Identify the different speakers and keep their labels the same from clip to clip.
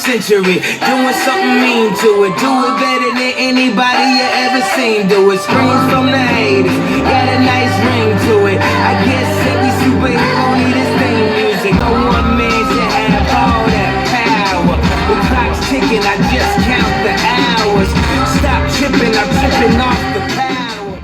Speaker 1: century. Doing something mean to it. Do it better than anybody you ever seen. Do it. Screams from the haters. Got a nice ring to it. I guess every superhero need his theme music. No one man should have all that power. The clock's ticking, I just count the hours. Stop tripping, I'm tripping off the power.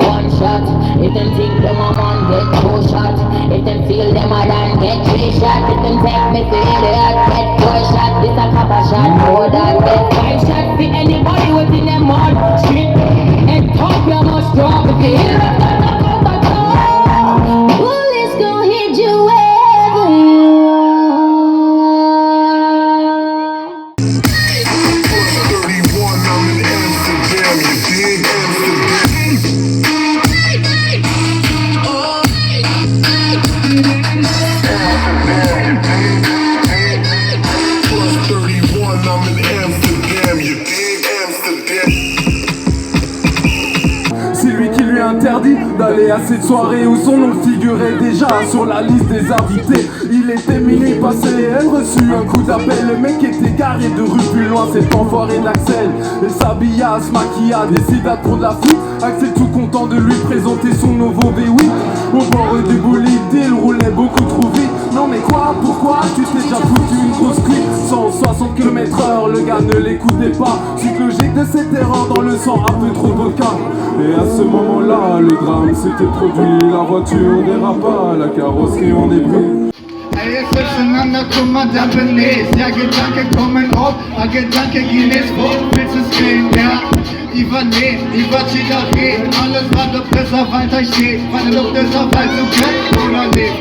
Speaker 2: One shot, if them think them a man, get two shot. If them feel them a done, get three shot. If them take me to idiot, get four shot. This a couple shot, more than get five shot. For anybody within them mud street and talk, you must drop. If you hear them, bullets gon' hit you wherever you are.
Speaker 3: 31, I'm in Amsterdam, you dig?
Speaker 4: C'est lui qui lui interdit d'aller à cette soirée où son nom figurait déjà sur la liste des invités. Il était minuit passé et elle reçut un coup d'appel. Le mec était garé de rue plus loin, cet enfoiré d'Axel. Elle s'habilla, se maquilla, décida de prendre la fuite. Axel tout content de lui présenter son nouveau V8. Au bord du bolide, il roulait beaucoup trop vite. Non mais quoi, pourquoi, tu t'es déjà foutu une grosse clique. 160 km/h, le gars ne l'écoutait pas. Suite logique de cette erreur dans le sang, un peu trop vodka. Et à ce moment-là, le drame s'était produit. La voiture dérapa, la carrosserie en débris.
Speaker 5: Ey, es auseinander, guck mal, da bin ich. Ja, Gedanken kommen auf, a Gedanke gehen ins Wort. Willst du's gehen, ja? Übernehmen, Chida geht. Alles war doch besser, weiter steht. Meine Luft ist auf, als du kennst oder nicht.